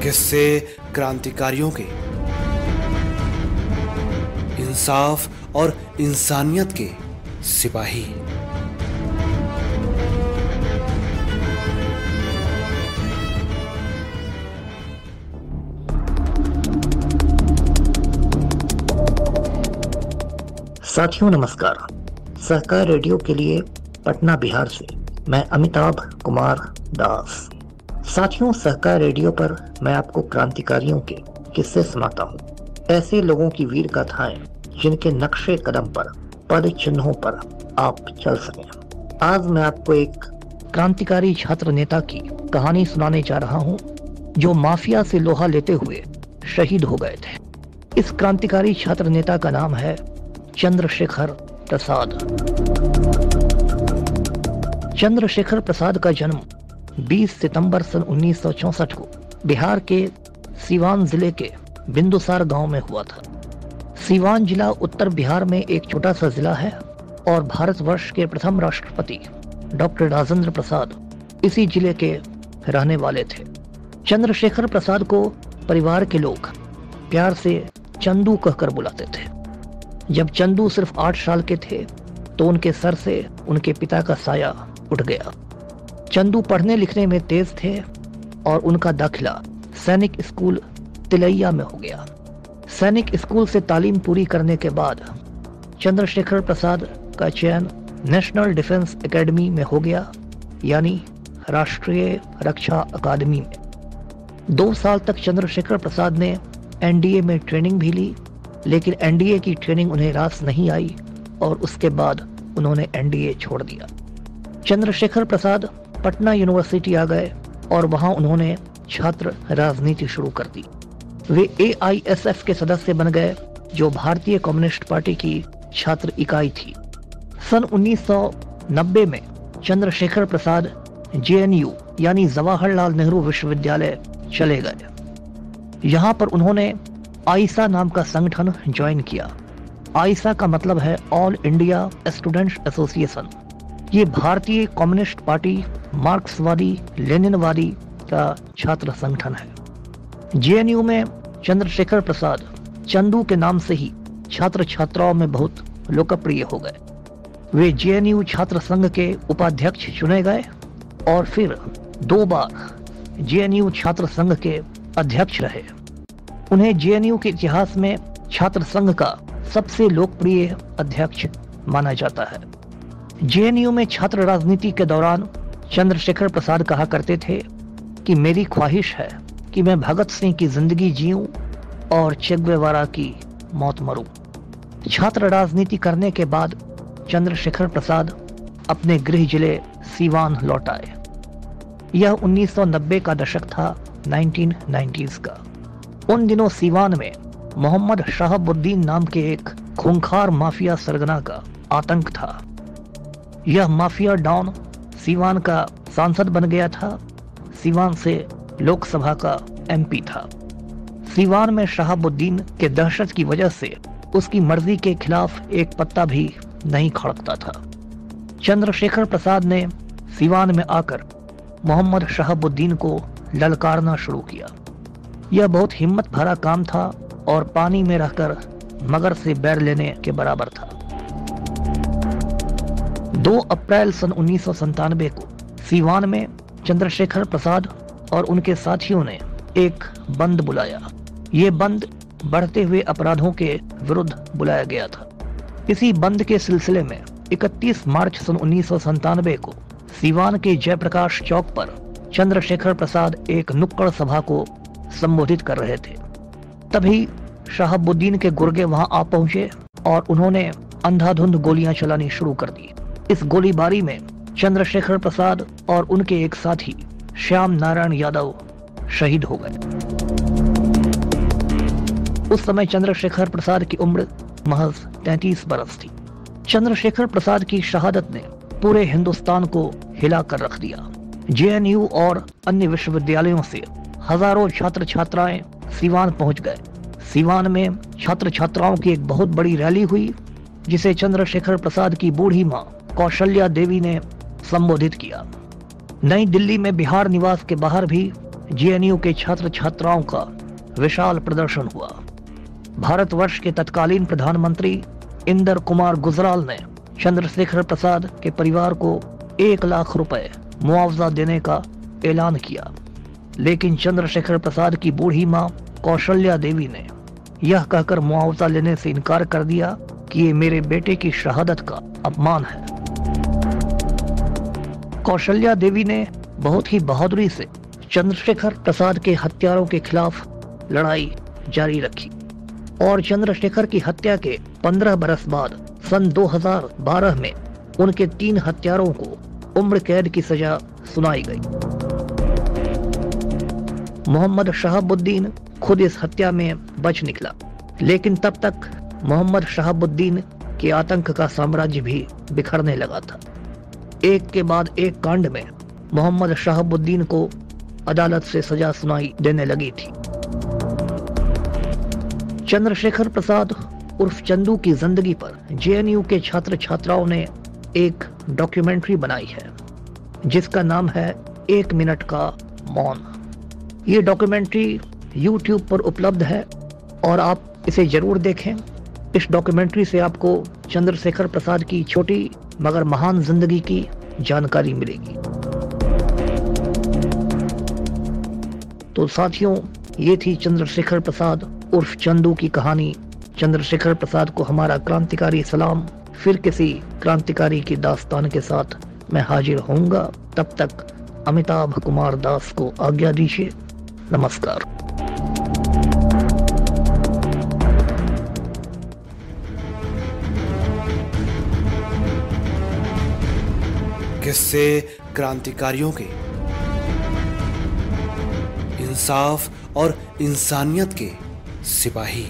किस्से क्रांतिकारियों के, इंसाफ और इंसानियत के सिपाही। साथियों नमस्कार। सहकार रेडियो के लिए पटना बिहार से मैं अमिताभ कुमार दास। साथियों, सहकार रेडियो पर मैं आपको क्रांतिकारियों के किस्से सुनाता हूँ, ऐसे लोगों की वीर गाथाएं जिनके नक्शे कदम पर, पद चिन्हों पर आप चल सकें। आज मैं आपको एक क्रांतिकारी छात्र नेता की कहानी सुनाने जा रहा हूँ जो माफिया से लोहा लेते हुए शहीद हो गए थे। इस क्रांतिकारी छात्र नेता का नाम है चंद्रशेखर प्रसाद। चंद्रशेखर प्रसाद का जन्म 20 सितंबर सन 1964 को बिहार के सीवान जिले के बिंदुसार गांव में हुआ था। सीवान जिला उत्तर बिहार में एक छोटा सा जिला है और भारतवर्ष के प्रथम राष्ट्रपति डॉक्टर राजेंद्र प्रसाद इसी जिले के रहने वाले थे। चंद्रशेखर प्रसाद को परिवार के लोग प्यार से चंदू कहकर बुलाते थे। जब चंदू सिर्फ 8 साल के थे तो उनके सर से उनके पिता का साया उठ गया। चंदू पढ़ने लिखने में तेज थे और उनका दाखिला सैनिक स्कूल तिलैया में हो गया। सैनिक स्कूल से तालीम पूरी करने के बाद चंद्रशेखर प्रसाद का चयन नेशनल डिफेंस एकेडमी में हो गया, यानी राष्ट्रीय रक्षा अकादमी में। 2 साल तक चंद्रशेखर प्रसाद ने एनडीए में ट्रेनिंग भी ली, लेकिन एनडीए की ट्रेनिंग उन्हें रास नहीं आई और उसके बाद उन्होंने एनडीए छोड़ दिया। चंद्रशेखर प्रसाद पटना यूनिवर्सिटी आ गए और वहां उन्होंने छात्र राजनीति शुरू कर दी। वे एआईएसएफ के सदस्य बन गए, जो भारतीय कम्युनिस्ट पार्टी की छात्र इकाई थी। सन 1990 में चंद्रशेखर प्रसाद जेएनयू यानी जवाहरलाल नेहरू विश्वविद्यालय चले गए। यहां पर उन्होंने आईसा नाम का संगठन ज्वाइन किया। आईसा का मतलब है ऑल इंडिया स्टूडेंट्स एसोसिएशन। ये भारतीय कम्युनिस्ट पार्टी मार्क्सवादी लेनिनवादी का छात्र संगठन है। जेएनयू में चंद्रशेखर प्रसाद चंदू के नाम से ही छात्र छात्राओं में बहुत लोकप्रिय हो गए। वे जेएनयू छात्र संघ के उपाध्यक्ष चुने गए और फिर 2 बार जेएनयू छात्र संघ के अध्यक्ष रहे। उन्हें जेएनयू के इतिहास में छात्र संघ का सबसे लोकप्रिय अध्यक्ष माना जाता है। जेएनयू में छात्र राजनीति के दौरान चंद्रशेखर प्रसाद कहा करते थे कि मेरी ख्वाहिश है कि मैं भगत सिंह की जिंदगी जीऊं और चे गुएवारा की मौत मरूं। छात्र राजनीति करने के बाद चंद्रशेखर प्रसाद अपने गृह जिले सीवान लौट आए। यह 1990 का दशक था, 1990s का। उन दिनों सीवान में मोहम्मद शहाबुद्दीन नाम के एक खूंखार माफिया सरगना का आतंक था। यह माफिया डॉन सीवान का सांसद बन गया था, सीवान से लोकसभा का एमपी था। सीवान में शहाबुद्दीन के दहशत की वजह से उसकी मर्जी के खिलाफ एक पत्ता भी नहीं खड़कता था। चंद्रशेखर प्रसाद ने सीवान में आकर मोहम्मद शहाबुद्दीन को ललकारना शुरू किया। यह बहुत हिम्मत भरा काम था और पानी में रहकर मगर से बैर लेने के बराबर था। 2 अप्रैल सन 1997 को सीवान में चंद्रशेखर प्रसाद और उनके साथियों ने एक बंद बुलाया। ये बंद बढ़ते हुए अपराधों के विरुद्ध बुलाया गया था। इसी बंद के सिलसिले में 31 मार्च सन 1997 को सीवान के जयप्रकाश चौक पर चंद्रशेखर प्रसाद एक नुक्कड़ सभा को संबोधित कर रहे थे। तभी शहाबुद्दीन के गुर्गे वहां आ पहुंचे और उन्होंने अंधाधुंध गोलियां चलानी शुरू कर दी। इस गोलीबारी में चंद्रशेखर प्रसाद और उनके एक साथी श्याम नारायण यादव शहीद हो गए। उस समय चंद्रशेखर प्रसाद की उम्र महज 33 बरस थी। चंद्रशेखर प्रसाद की शहादत ने पूरे हिंदुस्तान को हिला कर रख दिया। जेएनयू और अन्य विश्वविद्यालयों से हजारों छात्र छात्राएं सीवान पहुंच गए। सीवान में छात्र छात्राओं की एक बहुत बड़ी रैली हुई, जिसे चंद्रशेखर प्रसाद की बूढ़ी मां कौशल्या देवी ने संबोधित किया। नई दिल्ली में बिहार निवास के बाहर भी जेएनयू के छात्र छात्राओं का विशाल प्रदर्शन हुआ। भारतवर्ष के तत्कालीन प्रधानमंत्री इंदर कुमार गुजराल ने चंद्रशेखर प्रसाद के परिवार को 1 लाख रुपए मुआवजा देने का ऐलान किया, लेकिन चंद्रशेखर प्रसाद की बूढ़ी मां कौशल्या देवी ने यह कहकर मुआवजा लेने से इनकार कर दिया कि ये मेरे बेटे की शहादत का अपमान है। कौशल्या देवी ने बहुत ही बहादुरी से चंद्रशेखर प्रसाद के हत्यारों के खिलाफ लड़ाई जारी रखी और चंद्रशेखर की हत्या के 15 बरस बाद सन 2012 में उनके 3 हत्यारों को उम्र कैद की सजा सुनाई गई। मोहम्मद शहाबुद्दीन खुद इस हत्या में बच निकला, लेकिन तब तक मोहम्मद शहाबुद्दीन के आतंक का साम्राज्य भी बिखरने लगा था। एक के बाद एक कांड में मोहम्मद शहाबुद्दीन को अदालत से सजा सुनाई देने लगी थी। चंद्रशेखर प्रसाद उर्फ चंदू की जिंदगी पर जेएनयू के छात्र छात्राओं ने एक डॉक्यूमेंट्री बनाई है जिसका नाम है 1 मिनट का मौन। ये डॉक्यूमेंट्री YouTube पर उपलब्ध है और आप इसे जरूर देखें। इस डॉक्यूमेंट्री से आपको चंद्रशेखर प्रसाद की छोटी मगर महान जिंदगी की जानकारी मिलेगी। तो साथियों, ये थी चंद्रशेखर प्रसाद उर्फ चंदू की कहानी। चंद्रशेखर प्रसाद को हमारा क्रांतिकारी सलाम। फिर किसी क्रांतिकारी की दास्तान के साथ मैं हाजिर होऊंगा। तब तक अमिताभ कुमार दास को आज्ञा दीजिए। नमस्कार। किस्से क्रांतिकारियों के, इंसाफ और इंसानियत के सिपाही।